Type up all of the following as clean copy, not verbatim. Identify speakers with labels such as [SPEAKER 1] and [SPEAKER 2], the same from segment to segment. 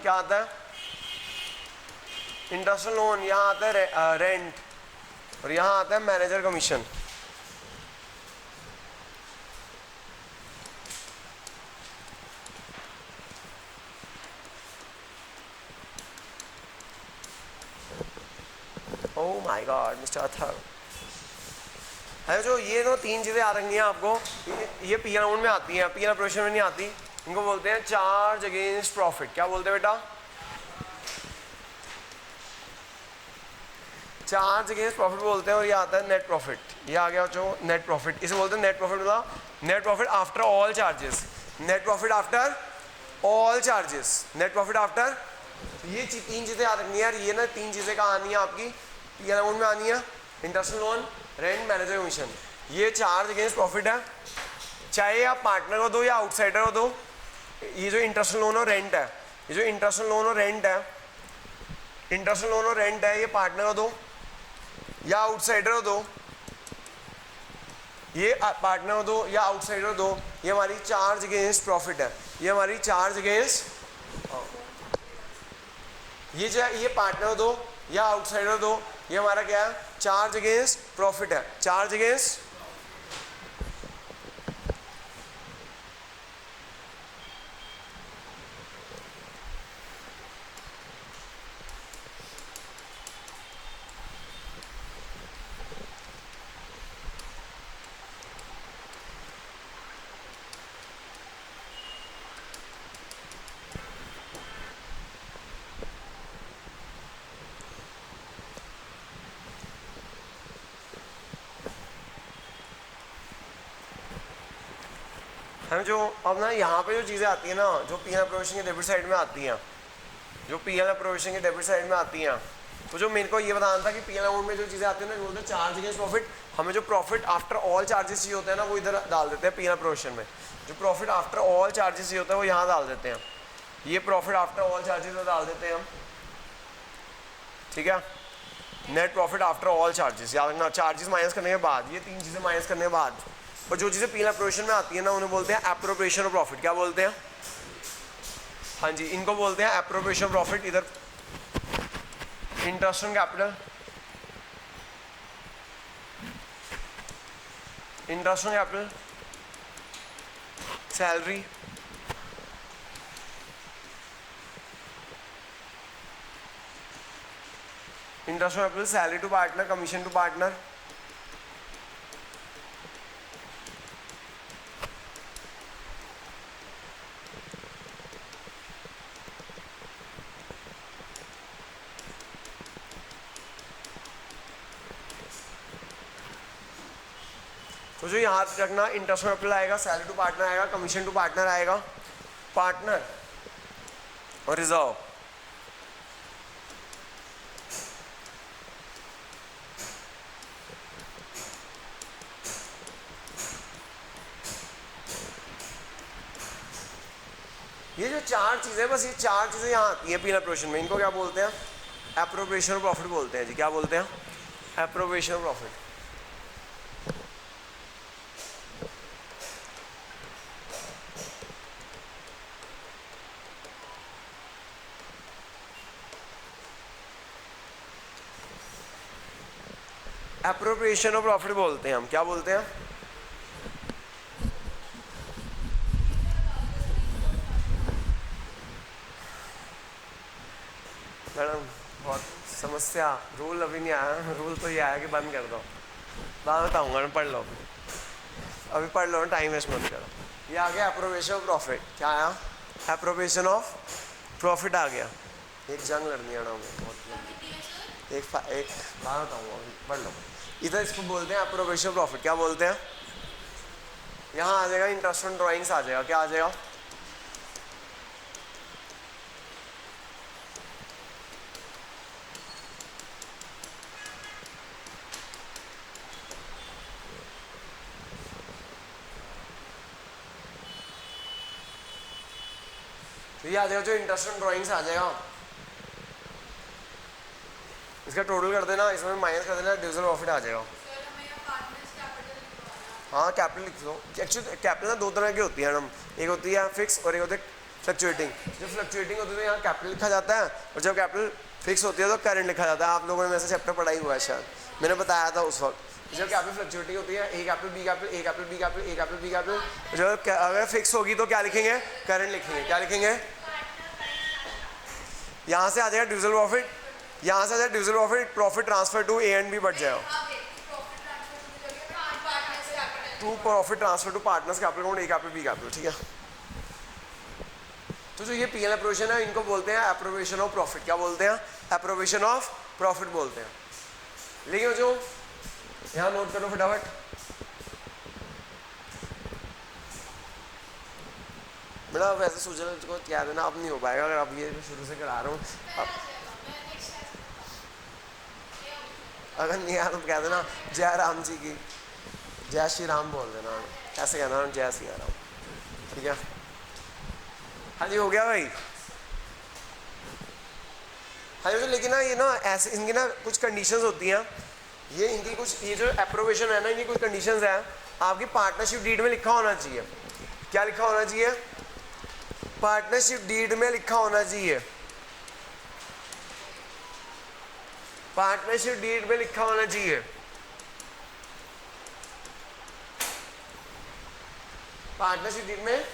[SPEAKER 1] क्या आता है, इंटरनल लोन, यहाँ आता है रेंट, और यहाँ आता है manager commission. Oh my god mister Athar, है जो ये तो तीन चीज़ें आ रही हैं आपको, ये पी अमाउंट में आती हैं, पी ऑपरेशन में नहीं आती। इनको बोलते हैं चार्ज अगेंस्ट प्रॉफिट। क्या बोलते हैं बेटा, चार्ज अगेंस्ट प्रॉफिट बोलते हैं। और ये आता है नेट प्रॉफिट, ये आ गया जो नेट प्रॉफिट, इसे बोलते हैं नेट प्रॉफिट। मतलब net profit after all charges, net profit after all charges, net profit after, ये तीन चीज़ें आ रही हैं यार। ये ना तीन चीज़ें कहाँ आनी है आपकी, पी अमाउंट में आनी है, internal loan, rent, manager commission. ये चार्ज अगेंस्ट प्रॉफिट है, चाहे आप पार्टनर को दो या आउटसाइडर को दो। ये जो इंटरनल लोन और रेंट है, ये जो इंटरनल लोन और रेंट है, इंटरनल लोन और रेंट है, ये पार्टनर को दो या आउटसाइडर को दो, ये पार्टनर को दो या आउटसाइडर को दो, ये हमारी चार्ज अगेंस्ट प्रॉफिट है। ये हमारी चार्ज अगेंस्ट, ये पार्टनर को दो या आउटसाइडर को दो, ये हमारा क्या है, चार्ज अगेंस्ट प्रॉफिट है, चार्ज अगेंस्ट। हम जो अब ना यहाँ पे जो चीज़ें आती हैं ना, जो पी एल प्रोविजन के डेबिट साइड में आती हैं, जो पी एल प्रोविजन के डेबिट साइड में आती हैं, तो जो मेरे को ये बताना था कि पी एल अमाउंट में जो चीज़ें आती हैं ना, बोलते हैं चार्ज अगेंस्ट प्रॉफिट। हमें जो प्रॉफिट आफ्टर ऑल चार्जेस चाहिए होता है ना, वो इधर डाल देते हैं पी एल प्रोविजन में। जो प्रॉफिट आफ्टर ऑल चार्जेस चाहिए होता है वो यहाँ डाल देते हैं, ये प्रॉफिट आफ्टर ऑल चार्जेस में डाल देते हैं हम, ठीक है। Net profit after all charges, याद रखना, चार्जेस माइनस करने के बाद, ये तीन चीज़ें माइनस करने के बाद। और जो चीज़ें पी प्रोविजन में आती है ना, उन्हें बोलते हैं एप्रोप्रिएशन ऑफ प्रॉफिट। क्या बोलते हैं, हाँ जी, इनको बोलते हैं एप्रोप्रिएशन ऑफ प्रॉफिट। इधर interest on capital, interest on capital, salary, interest on capital, salary to partner, commission to partner, तो जो यहाँ रखना, इंटरेस्ट कैपिटल आएगा, सैलरी टू पार्टनर आएगा, कमीशन टू पार्टनर आएगा, पार्टनर और रिजर्व। ये जो चार चीज़ें, बस ये चार चीज़ें यहाँ आती हैं पी एल प्रोविजन में। इनको क्या बोलते हैं, एप्रोप्रिएशन ऑफ प्रॉफिट बोलते हैं जी। क्या बोलते हैं, appropriation of profit. Appropriation of profit बोलते हैं हम। क्या बोलते हैं, मैडम बहुत समस्या, रूल अभी नहीं आया, रूल तो ये आया कि बंद कर दो, बाद बताऊँगा ना, पढ़ लो अभी पढ़ लो ना, टाइम वेस्ट मत करो। ये आ गया एप्रोप्रिएशन ऑफ प्रॉफिट। क्या आया, एप्रोप्रिएशन ऑफ प्रॉफिट आ गया। एक जंग लड़नी आना हमें बहुत, एक बाद बताऊँगा, पढ़ लो। इधर इसको बोलते हैं एप्रोप्रिएशन ऑफ प्रॉफिट। क्या बोलते हैं, यहाँ आ जाएगा इंटरेस्ट ऑन ड्राइंग्स आ जाएगा। क्या आ जाएगा, तो ये आ जाएगा जो इंटरेस्ट ऑन ड्राइंग्स आ जाएगा। इसका टोटल कर देना, इसमें माइनस कर देना, डिविजन प्रॉफिट आ जाएगा। हाँ कैपिटल लिख लो। एक्चुअली कैपिटल ना दो तरह की होती है मैडम, एक होती है फिक्स और एक होती है फ्लक्चुएटिंग। जब फ्लक्चुएटिंग होती है तो यहाँ कैपिटल लिखा जाता है, और जब कैपिटल फिक्स होती है तो करंट लिखा जाता है। आप लोगों ने ऐसा चैप्टर पढ़ा ही हुआ है शायद, मैंने बताया था उस वक्त। जब कैपिटल फ्लक्चुएटिंग होती है, A capital B capital, A capital B capital, A capital B capital, जब अगर फिक्स होगी तो क्या लिखेंगे? करंट लिखेंगे। क्या लिखेंगे? यहाँ से आ जाएगा डिविजिबल प्रॉफिट, यहाँ से आ जाएगा divisible profit, profit transfer to A and B बढ़ जाएगा, to profit transfer to partners capital account, A capital B capital. ठीक है, तो जो ये पी एल अप्रोवेशन है इनको बोलते हैं अप्रोवेशन ऑफ प्रॉफिट। क्या बोलते हैं? अप्रोवेशन ऑफ प्रॉफिट बोलते हैं। लेकिन जो यहाँ नोट करो फटाफट, बेटा वैसे सोचा को क्या देना, अब नहीं हो पाएगा अगर अब ये शुरू से करा रहा हूँ। अब अगर नहीं आया तो कह देना जय राम जी की, जय श्री राम बोल देना, ऐसे कहना जय श्री राम। ठीक है, हाँ जी हो गया भाई। हाँ जी, लेकिन ना ये ना ऐसे इनकी ना कुछ कंडीशंस होती हैं, ये इनकी कुछ, ये जो अप्रोवेशन है ना इनकी कुछ कंडीशंस हैं। आपकी पार्टनरशिप डीड में लिखा होना चाहिए। क्या लिखा होना चाहिए? पार्टनरशिप डीड में लिखा होना चाहिए, पार्टनरशिप डीड में लिखा होना चाहिए। पार्टनरशिप डीड में,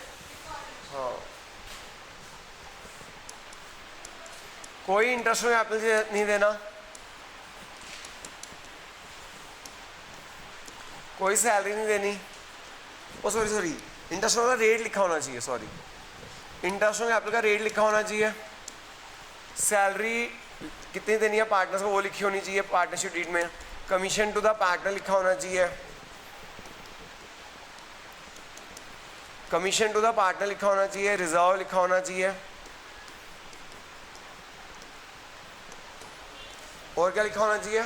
[SPEAKER 1] हाँ, कोई इंटरेस्ट कैपिटल नहीं देना, कोई सैलरी नहीं देनी, ओ सॉरी इंटरेस्ट का रेट लिखा होना चाहिए, सॉरी इंटरेस्ट कैपिटल का रेट लिखा होना चाहिए। सैलरी कितनी देनी है पार्टनर्स को वो लिखी होनी चाहिए पार्टनरशिप डीड में। कमीशन टू द पार्टनर लिखा होना चाहिए, कमीशन टू द पार्टनर लिखा होना चाहिए। रिजर्व लिखा होना चाहिए, और क्या लिखा होना चाहिए?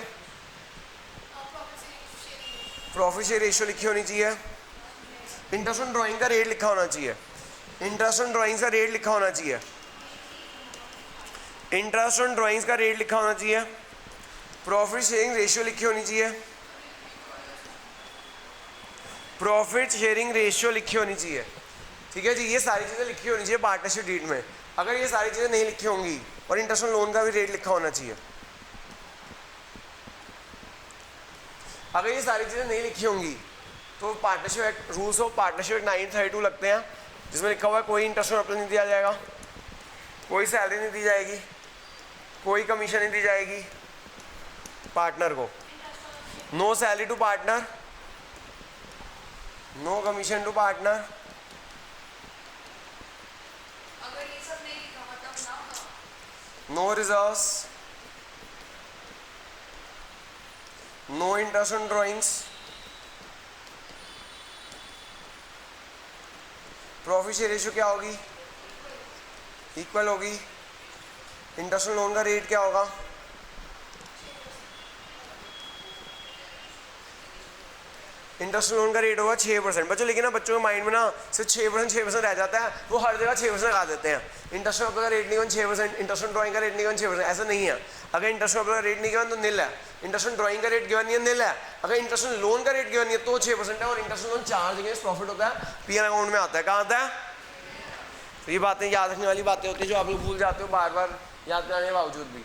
[SPEAKER 1] प्रॉफिट शेयर रेशियो लिखी होनी चाहिए। इंटरेस्ट ऑन ड्राइंग का रेट लिखा होना चाहिए, इंटरेस्ट ऑन ड्राइंग्स का रेट लिखा होना चाहिए, इंटरेस्ट ऑन ड्राइंग्स का रेट लिखा होना चाहिए। प्रॉफिट शेयरिंग रेशियो लिखी होनी चाहिए, प्रॉफिट शेयरिंग रेशियो लिखी होनी चाहिए। ठीक है जी, ये सारी चीज़ें लिखी होनी चाहिए पार्टनरशिप डीड में। अगर ये सारी चीज़ें नहीं लिखी होंगी, और इंटरेस्ट ऑन लोन का भी रेट लिखा होना चाहिए, अगर ये सारी चीज़ें नहीं लिखी होंगी तो partnership act, rules of partnership act 932 लगते हैं, जिसमें लिखा हुआ है कोई इंटरेस्ट ऑन कैपिटल नहीं दिया जाएगा, कोई सैलरी नहीं दी जाएगी, कोई कमीशन नहीं दी जाएगी पार्टनर को, no salary to partner, no commission to partner. No reserves, no interest on drawings, profit share ratio क्या होगी? इक्वल होगी। इंटरेस्ट ऑन लोन का रेट क्या होगा? इंटरेस्ट लोन का रेट होगा 6%। बच्चों लेकिन ना बच्चों के माइंड में ना सिर्फ 6% रह जाता है, वो हर जगह 6% लगा देते हैं। इंटरेस्ट का रेट नहीं गिवन 6%, इंटरेस्ट ड्राइंग का रेट नहीं गिवन 6%, ऐसा नहीं है। अगर इंटरेस्ट का रेट नहीं गिवन तो निल है, इंटरेस्ट ड्राइंग का रेट गिवन नहीं है निल है। अगर इंटरेस्ट लोन का रेट गिवन नहीं है तो 6% है, और interest loan charge against profit होता है, पीएल अकाउंट में आता है। कहाँ आता है? तो ये बातें याद रखने वाली बातें होती है जो आप लोग भूल जाते हो बार बार याद कराने के बावजूद भी।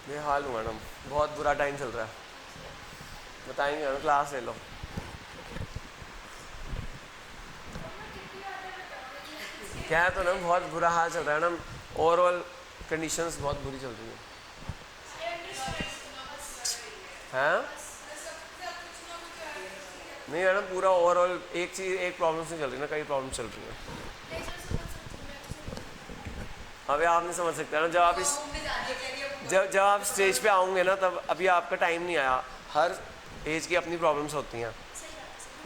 [SPEAKER 1] ये हाल हुआ मैडम, बहुत बुरा टाइम चल रहा है, बताएंगे मैडम, क्लास ले लो। क्या है तो ना, बहुत बुरा हाल चल रहा है मैडम, ओवरऑल कंडीशंस बहुत बुरी चल रही है। नहीं मैडम, पूरा ओवरऑल एक चीज़, एक प्रॉब्लम से चल रही है ना, कई प्रॉब्लम चल रही है। अभी आप नहीं समझ सकते ना, जब आप स्टेज पे आओगे ना तब, अभी आपका टाइम नहीं आया। हर एज की अपनी प्रॉब्लम्स होती हैं।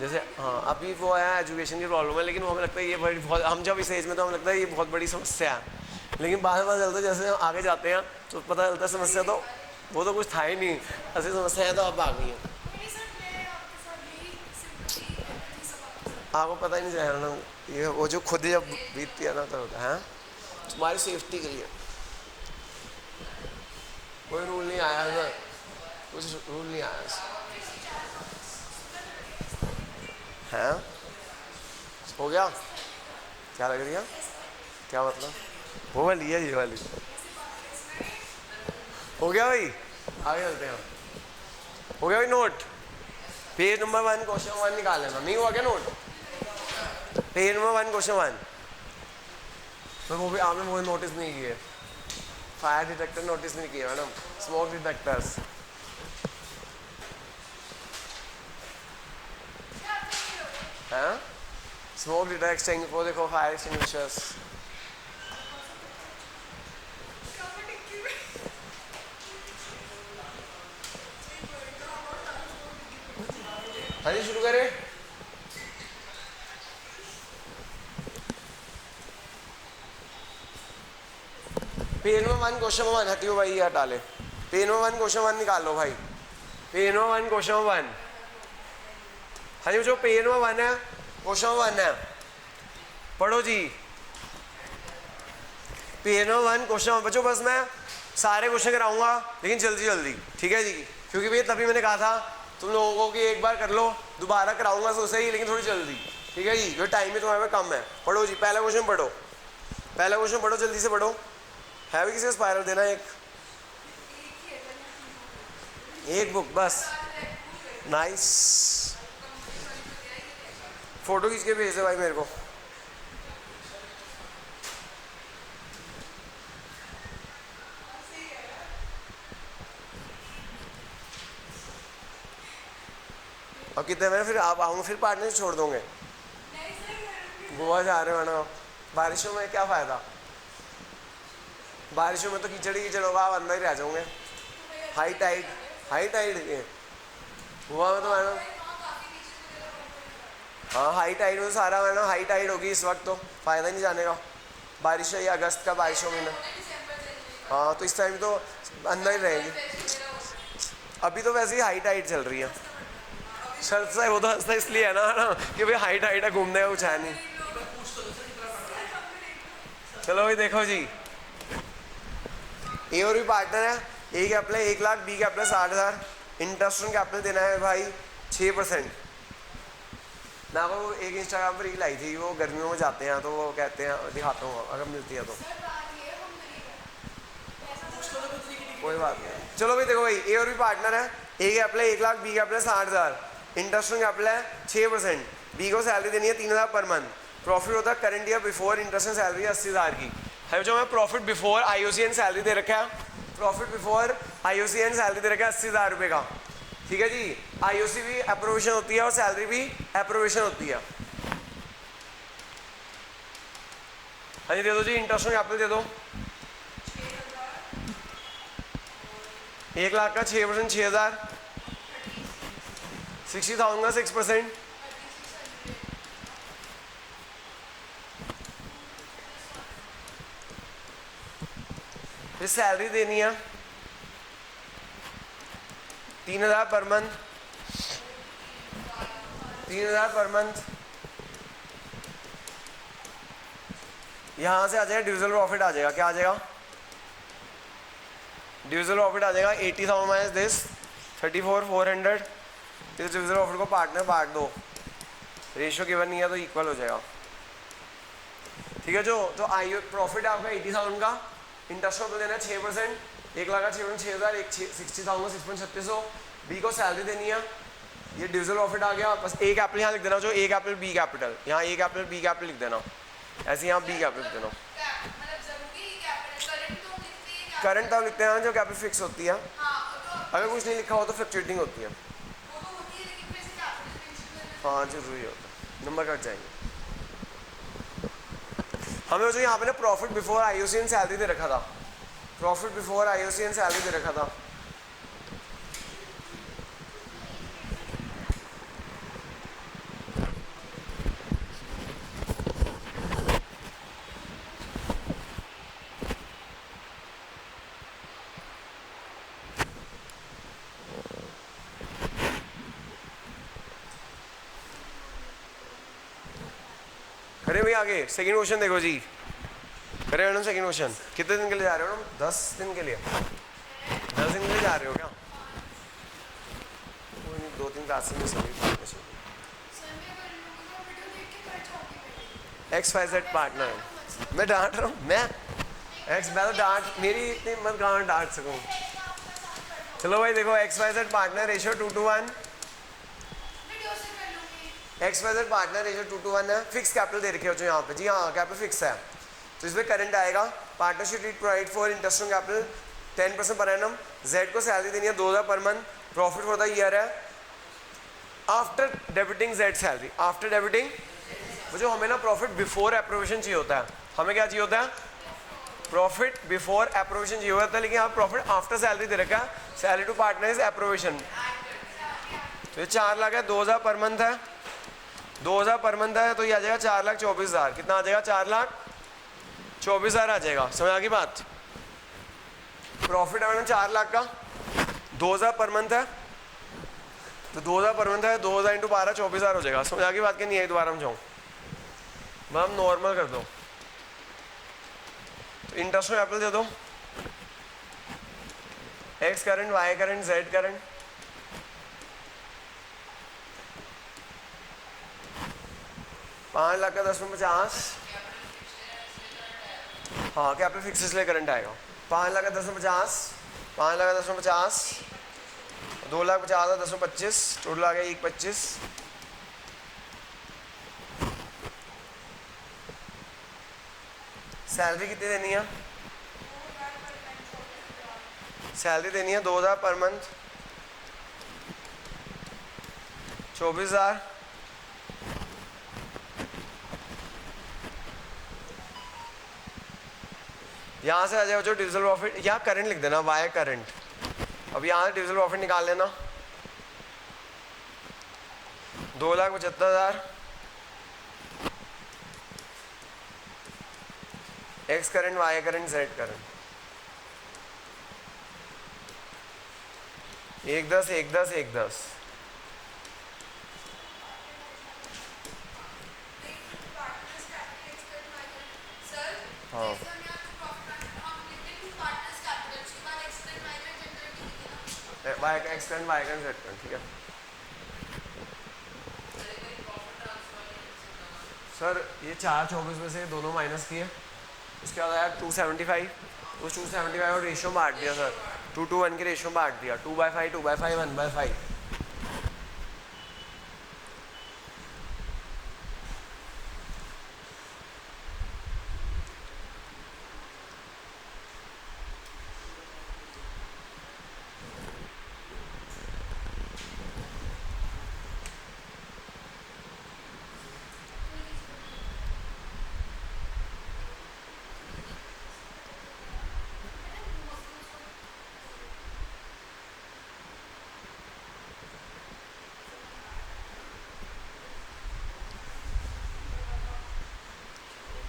[SPEAKER 1] जैसे हाँ, अभी वो है एजुकेशन की प्रॉब्लम है, लेकिन वो हमें लगता है ये बड़ी बहुत, हम जब इस एज में तो हमें लगता है ये बहुत बड़ी समस्या है, लेकिन बाद में पता चलता है जैसे हम आगे जाते हैं तो पता चलता है समस्या तो वो तो कुछ था ही नहीं, ऐसी समस्या है तो अब आ गई है। आपको पता ही नहीं चलेगा ना, ये वो जो खुद जब बीतती है ना तो होता है। तुम्हारी सेफ्टी के लिए कोई रूल नहीं आया ना, कुछ रूल नहीं आया। हैं हो गया? क्या लग रही है? क्या मतलब? वो वाली है, ये वाली हो गया भाई। आगे चलते हैं। हो गया भाई नोट? पेज नंबर 1 क्वेश्चन 1 निकाल लेना। नहीं हुआ क्या नोट? Page number 1 question 1। तो वो भी आपने वो नोटिस नहीं किए। फायर डिटेक्टर नोटिस नहीं किए मैडम, स्मोक डिटेक्टर्स। हाँ, स्मोक डिटेक्टिंग वो देखो, फायर एक्सटिंग्विशर्स। हाँ जी, शुरू करें। पेज नंबर 1 क्वेश्चन 1 हटियो भाई, ये हटा ले। पेज नंबर 1 क्वेश्चन 1 निकाल लो भाई। Page number 1 question 1। हाँ जी, जो पेज नंबर 1 है, क्वेश्चन 1 है, पढ़ो जी। Page number 1 question. बच्चों बस मैं सारे क्वेश्चन कराऊंगा लेकिन जल्दी जल्दी, ठीक है जी, क्योंकि भैया तभी मैंने कहा था तुम लोगों को कि एक बार कर लो, दोबारा कराऊंगा तो सही, लेकिन थोड़ी जल्दी, ठीक है जी, जो टाइम है तुम्हारे पे कम है। पढ़ो जी, पहला क्वेश्चन पढ़ो, पहला क्वेश्चन पढ़ो, जल्दी से पढ़ो। है भी किसी को स्पाइरल देना? एक बुक बस। नाइस, फोटो खींच के भेज दे भाई मेरे को। और कितने में फिर आप आऊँगा, फिर पार्टनर छोड़ दोगे? गोवा जा रहे हो ना, बारिशों में क्या फ़ायदा? बारिशों में तो कीचड़ ही कीचड़ होगा, आप अंदर ही रह जाओगे। हाई टाइड, हाई टाइड ये गोवा में तो मैडम। हाँ, हाई टाइड में तो सारा मैडम हाई टाइड होगी इस वक्त, तो फ़ायदा नहीं जाने का। बारिश है, ये अगस्त का बारिशों में ना। हाँ, तो इस टाइम तो अंदर ही रहेगी। अभी तो वैसे ही हाई टाइड चल रही है। शर्त से वो तो हंसता इसलिए है ना कि भाई हाई टाइड है, घूमने का कुछ है नहीं। चलो भाई देखो जी, ए और बी पार्टनर है। A capital 1 lakh, B capital 60,000। Interest on capital देना है भाई 6%। ना वो एक इंस्टाग्राम पर रील आई थी, वो गर्मियों में जाते हैं तो वो कहते हैं, दिखाता हूँ अगर मिलती है तो। कोई बात नहीं, चलो भाई देखो भाई, ए और बी पार्टनर है। A capital 1 lakh, B capital 60,000। Interest on capital है 6%। बी को सैलरी देनी है 3,000 पर मंथ। प्रॉफिट होता है current year before interest and salary 80,000 की है। जो मैं profit before IOC and salary दे रखा है, profit before IOC and salary दे रखा है 80,000 रुपये का, ठीक है जी। आईओसी भी अप्रोवेशन होती है और सैलरी भी अप्रोवेशन होती है। हाँ जी, दे दो जी, इंटरेस्ट ऑन कैपिटल दे दो। 1 लाख का 6%, 6,000। 60,000 का 6%। फिर सैलरी देनी है 3,000 पर मंथ। 3,000 per month. यहां से आ जाएगा डिविजल प्रॉफिट, आ जाएगा, क्या आ जाएगा? डिविजल प्रॉफिट आ जाएगा 80,000 माइनस दिस 34,400। इस डिविजल प्रॉफिट को पार्टनर बांट दो, रेशियो गिवन नहीं है तो इक्वल हो जाएगा, ठीक है। जो तो आई प्रॉफिट है आपका 80,000 का, इंटरेस्ट को देना है 6%। 1 लाख का 6%, 6,000। 60,000 6,3600। बी को सैलरी देनी है, ये डिविजल प्रॉफिट आ गया। बस ए कैपिटल यहाँ लिख देना, जो ए कैपिटल बी कैपिटल, यहाँ ए कैपिटल बी कैपिटल लिख देना, ऐसे यहाँ बी कैपिटल लिख देना। करंट तब लिखते हैं जो कैपिटल फिक्स होती है, अगर कुछ नहीं लिखा हो तो फ्लक्चुएटिंग होती है। हाँ, जरूरी होता है, नंबर कट जाएंगे। हमें जो यहाँ पे ना profit before IOC and salary दे रखा था, profit before IOC and salary दे रखा था। अरे भाई आगे सेकंड क्वेश्चन देखो जी। अरे मैडम सेकंड क्वेश्चन, कितने दिन के लिए जा रहे हो मैडम? 10 दिन के लिए? 10 दिन के लिए जा रहे हो क्या? कोई नहीं, 2-3 क्लासेस में सभी XYZ पार्टनर, मैं डांट रहा हूँ, मैं तो डांट, मेरी इतनी मत कहाँ डांट सकूँ। चलो भाई देखो, XYZ partner ratio 2:1, XYZ partner ratio 2:1 है। फिक्स कैपिटल दे रखे हो जो यहाँ पे, जी हाँ कैपिटल फिक्स है, तो इसमें करंट आएगा। Partnership need provide for interest on capital 10% per annum. Z को सैलरी देनी है 2000 per month, profit for the year है after debiting Z salary, after debiting. जो हमें ना प्रॉफिट बिफोर अप्रोवेशन चाहिए होता है, हमें क्या चाहिए होता है, प्रॉफिट बिफोर अप्रोवेशन चाहिए होता है, लेकिन यहाँ प्रॉफिट आफ्टर सैलरी दे रखा है, salary to partner is appropriation. तो ये 4 लाख है, 2000 पर मंथ है, 2000 पर मंथ है, तो ये आ जाएगा 4,24,000। कितना आ जाएगा, 4,24,000 आ जाएगा। समझ आ गई बात। प्रॉफिट है 4 लाख का, 2000 पर मंथ है, तो 2000 पर मंथ है, 2000 इंटू 12 24,000 हो जाएगा। समझ आ गई बात कि नहीं है, दोबारा समझाऊँ, मैम नॉर्मल कर दो। तो इंटरेस्ट में कैपिटल दे दो, X current, Y current, Z current. $5 का 10 में 50, हाँ कैपिटल फिक्स इसलिए करंट आएगा। 5 लाख का 10 में 50, 5 लाख का 10 में 50, 2 लाख 50 10 में 25, टोटल आ गया 1,25। सैलरी कितनी देनी है, सैलरी देनी है 2000 पर मंथ, 24,000। यहाँ से आ जाएगा जो डिविजिबल प्रॉफिट, यहाँ करंट लिख देना, वाई करंट। अब यहाँ से डिविजिबल प्रॉफिट निकाल लेना, 2,75,000 X current, Y current, Z current. 1,10 1,10 1,10। हाँ वाई का X current, Y current, Z current, ठीक है सर। ये 4,24 में से दोनों माइनस किए, उसके बाद आया 275, उस 275 और रेशियो बांट दिया सर, 2:1 के रेशियो बांट दिया, 2/5 2/5 1/5।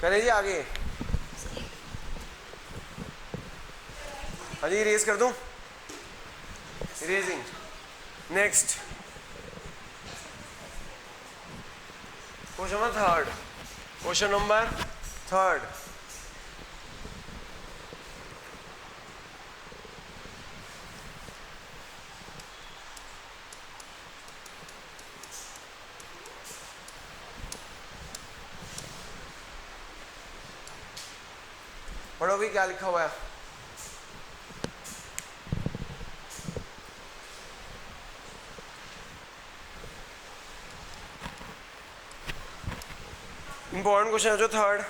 [SPEAKER 1] करें जी आगे, हाँ जी इरेज कर दूं, erasing. Next question number 3, question number 3। पढ़ोगे क्या लिखा हुआ है, इंपॉर्टेंट क्वेश्चन है जो 3।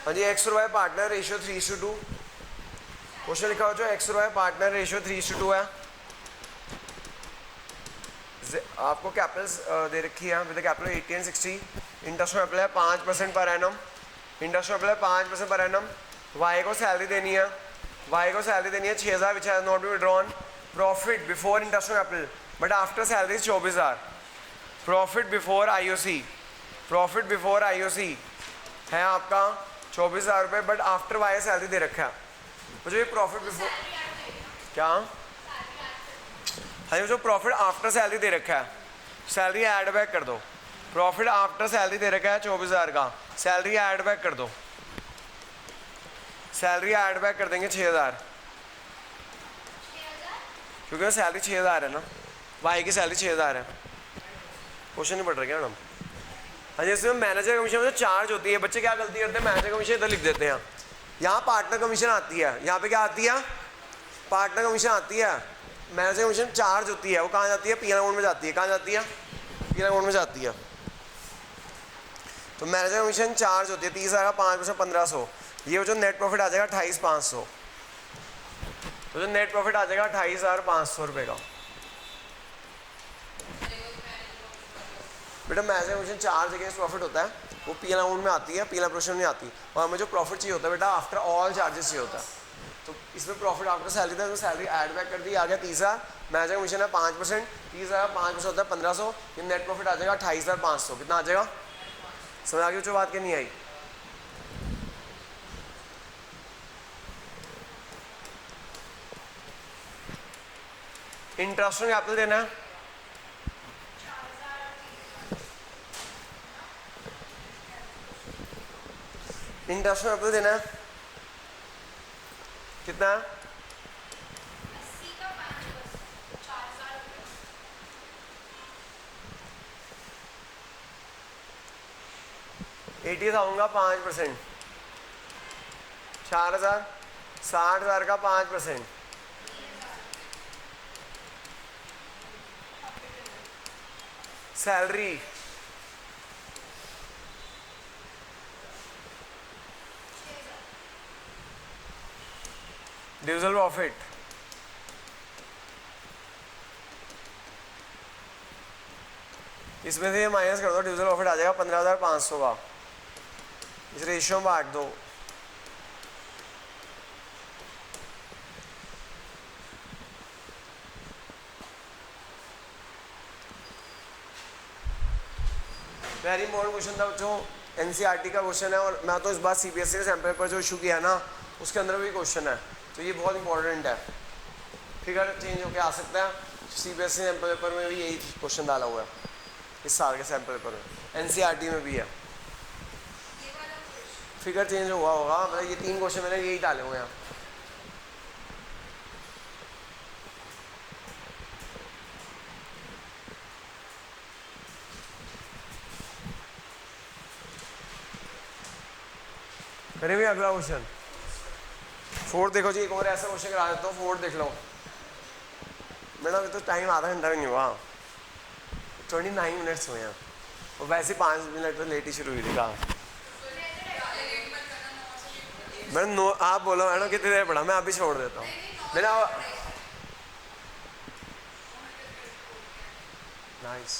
[SPEAKER 1] हाँ जी, एक्स और वाई पार्टनर रेशियो 3:2। क्वेश्चन लिखा हुआ जो एक्स और वाई पार्टनर रेशियो 3:2 है। आपको कैपिटल्स दे रखी है विद कैपिटल 80 and 60। इंटरेस्ट में अप्लाई 5% पर एनम, इंटरेस्ट में अप्लाई 5% पर एनम। वाई को सैलरी देनी है, वाई को सैलरी देनी है 6,000 which has not been withdrawn. Profit before interest में capital but after salary 24,000। Profit before IOC, profit before IOC है आपका 24,000 रुपये, बट आफ्टर वाई सैलरी दे रखा है। तो जो ये प्रॉफिट बिफोर क्या, हाँ जो प्रॉफिट आफ्टर सैलरी दे रखा है, सैलरी ऐड बैक कर दो। प्रॉफिट आफ्टर सैलरी दे रखा है 24,000 का, सैलरी ऐड बैक कर दो, सैलरी ऐड बैक कर देंगे 6,000, क्योंकि सैलरी 6,000 है ना, वाई की सैलरी 6,000 है। क्वेश्चन नहीं पढ़ रहे क्या मैडम? हाँ जी, इसमें मैनेजर कमीशन जो चार्ज होती है, बच्चे क्या गलती करते हैं, मैनेजर कमीशन इधर लिख देते हैं, यहाँ पार्टनर कमीशन आती है, यहाँ पे क्या आती है, पार्टनर कमीशन आती है। मैनेजर कमीशन चार्ज होती है, वो कहाँ जाती है, पी अकाउंट में जाती है। कहाँ जाती है? पी अकाउंट में जाती है। तो मैनेजर कमीशन चार्ज होती है 30,000 का 5% 1,500। ये जो नेट प्रॉफिट आ जाएगा 28,500। तो जो नेट प्रॉफिट आ जाएगा 28,500 रुपये का। बेटा manager commission charge against profit होता है, वो पी अकाउंट में आती है, पी प्रोविजन में आती है। और हमें जो प्रॉफिट चाहिए होता है बेटा आफ्टर ऑल चार्जेस चाहिए होता है। तो इसमें प्रॉफिट आफ्टर सैलरी था, तो सैलरी ऐड बैक कर दी, आ गया 30,000। मैनेजर कमीशन है 5%, 30,000 5% होता है 1,500। ये नेट प्रॉफिट आ जाएगा 28,500। कितना आ जाएगा? समझ आ गई जो बात की नहीं आई? इंटरेस्ट ऑन कैपिटल देना है, इंटरेस्ट ऑन कैपिटल देना है कितना? 80,000 का 5%, 4,000, 60,000 का 5%, सैलरी डिविजल प्रॉफिट इसमें से ये माइनस कर दो, डिविजल प्रॉफिट आ जाएगा 15,500 का। इस रेशियो में बांट दो। वेरी इंपॉर्टेंट क्वेश्चन था बच्चों, एनसीईआरटी का क्वेश्चन है। और मैं तो इस बार सीबीएसई के सैम्पल पेपर जो इशू किया है ना, उसके अंदर भी क्वेश्चन है, तो ये बहुत इंपॉर्टेंट है। फिगर चेंज होकर आ सकता है, सीबीएसई सैम्पल पेपर में भी यही क्वेश्चन डाला हुआ है, इस साल के सैम्पल पेपर में, एनसीईआरटी में भी है। फिगर चेंज हुआ होगा, मतलब ये 3 क्वेश्चन मैंने यही डाले हुए हैं। करें भी अगला क्वेश्चन 4 देखो जी, एक और ऐसा क्वेश्चन करा देता हूँ, 4 देख लो। मैडम अभी तो टाइम आधा घंटा भी नहीं हुआ, 29 मिनट्स हुए हैं, और वैसे 5 मिनट तो लेट ही शुरू हुई थी। कहा मैडम नो, आप बोलो मैडम कितनी देर पढ़ा, मैं अभी छोड़ देता हूँ मेरा। नाइस।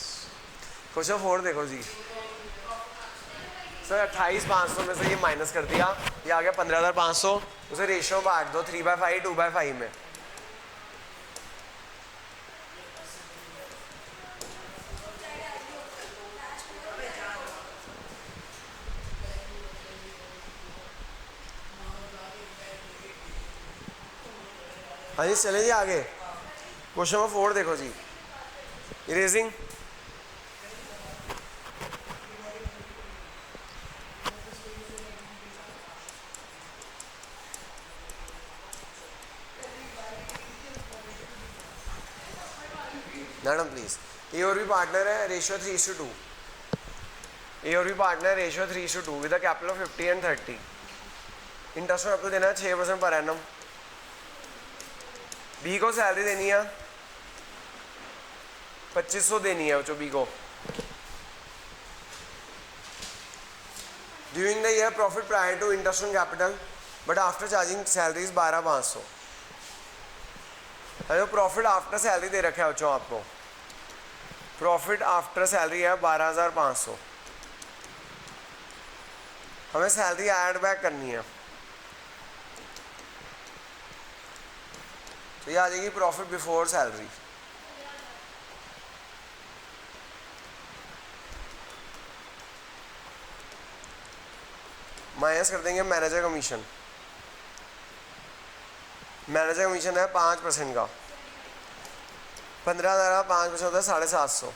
[SPEAKER 1] क्वेश्चन 4 देखो जी सर, 28,500 में से ये माइनस कर दिया, ये आ गया 15,500। उसे रेशियो बांट दो 3/5 2/5 में। हाँ जी चले जी आगे। क्वेश्चन नंबर 4 देखो जी, इरेजिंग। मैडम प्लीज, ए और बी पार्टनर है, रेशियो 3:2। ए और B partner ratio 3:2 with a capital of 50 and 30। Interest on capital देना है 6% पर एनम। बी को सैलरी देनी है 2,500 देनी है बच्चों बी को। During the year profit prior to interest on capital but after charging salary 12,500। Hello, profit after salary दे रखा है बच्चों आपको, प्रॉफिट आफ्टर सैलरी है 12,500। हमें सैलरी ऐड बैक करनी है, तो ये आ जाएगी प्रॉफिट बिफोर सैलरी। माइनस कर देंगे मैनेजर कमीशन। मैनेजर कमीशन है 5% का, 15,000 का 5% होता है 750।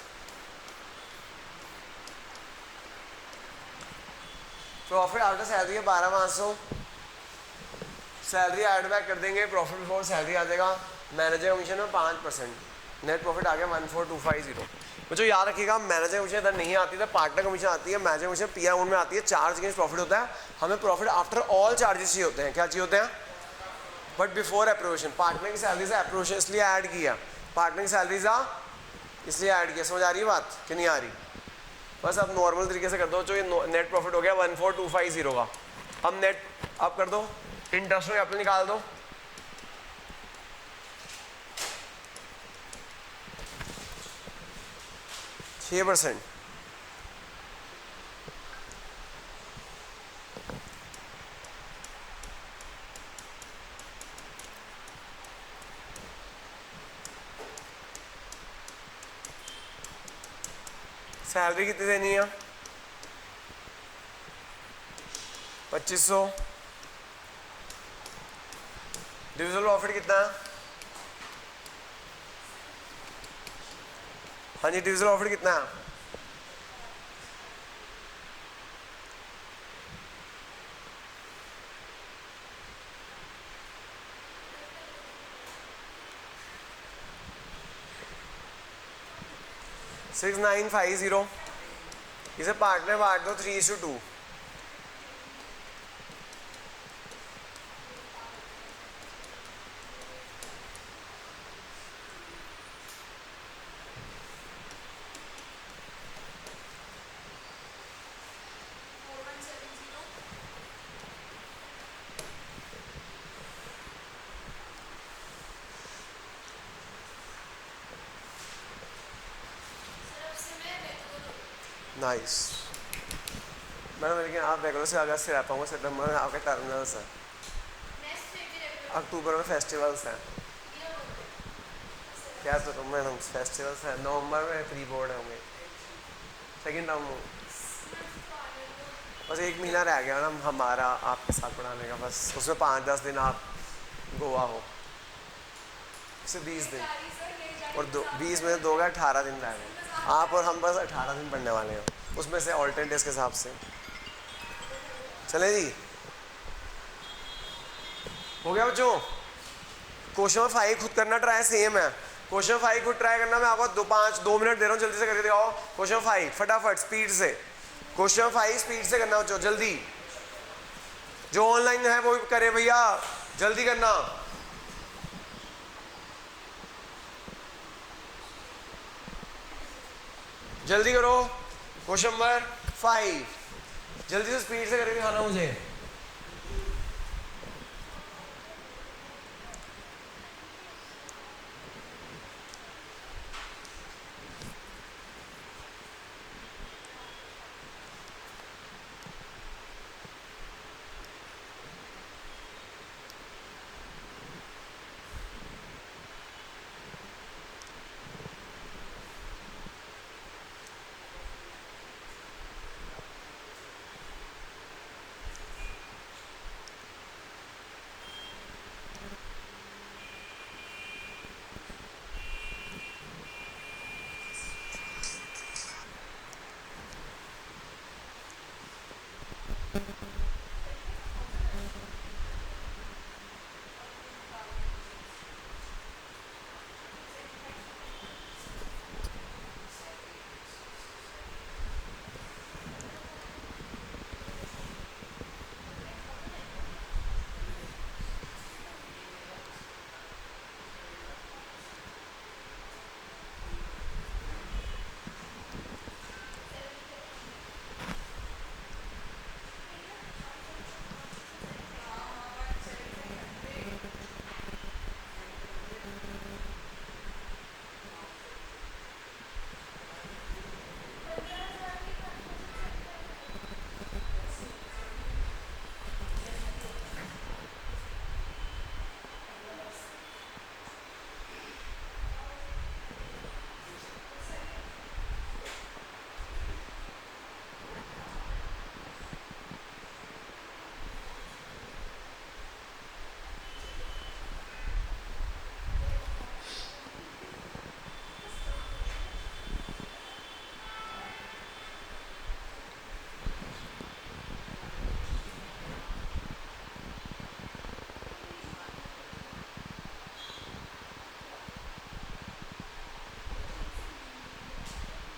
[SPEAKER 1] प्रॉफिट आफ्टर सैलरी है 12,500। सैलरी ऐड बैक कर देंगे, प्रॉफिट बिफोर सैलरी आ जाएगा। मैनेजर कमीशन में 5%। नेट प्रॉफिट आ गया 14250। मुझे याद रखिएगा, मैनेजर कमीशन इधर नहीं आती है, पार्टनर कमीशन आती है, मैनेजर कमीशन पी अमाउंट में आती है, चार्ज अगेंस्ट प्रॉफिट होता है। हमें प्रॉफिट आफ्टर ऑल चार्जेस चाहिए होते हैं। क्या चाहिए होते हैं? But before appropriation. पार्टनर की सैलरी से अप्रोवेशन इसलिए ऐड किया, पार्टनर की सैलरी से इसलिए ऐड किया। समझ आ रही है बात कि नहीं आ रही? बस अब नॉर्मल तरीके से कर दो। जो ये नेट प्रॉफिट हो गया 14250 का, हम नेट अब कर दो, इंटरेस्ट में अपने निकाल दो। %6। सैलरी कितनी देनी है? 2500। डिविजिबल प्रॉफिट कितना है? हाँ जी, डिविजिबल प्रॉफिट कितना है? $6950। इसे पार्टनर बांट दो 3:2। नाइस मैडम, लेकिन आप रेगुलर से अगस्त से रह पाऊंगा, सितंबर में आपके टर्मिनल्स हैं, अक्टूबर में फेस्टिवल्स हैं। क्या तो मैडम फेस्टिवल्स हैं, नवंबर में प्री बोर्ड होंगे, सेकेंड टर्म बस 1 महीना रह गया मैडम हमारा आपके साथ पढ़ाने का, बस उसमें 5-10 दिन आप गोवा हो, उससे 20 दिन, और 20 में 2 का 18 दिन रह गए। आप और हम बस 18 दिन पढ़ने वाले हैं, उसमें से ऑल्टरनेट डेज के हिसाब से। चले जी, हो गया बच्चों? क्वेश्चन 5 खुद करना ट्राई सेम है। क्वेश्चन 5 खुद ट्राई करना, मैं आपको 2 मिनट दे रहा हूँ, जल्दी से करके दिखाओ। क्वेश्चन 5 फटाफट स्पीड से, क्वेश्चन 5 स्पीड से करना बच्चों, जल्दी। जो ऑनलाइन है वो भी करे भैया, जल्दी करना। जल्दी करो। क्वेश्चन नंबर 5 जल्दी से स्पीड से करके दिखाना मुझे।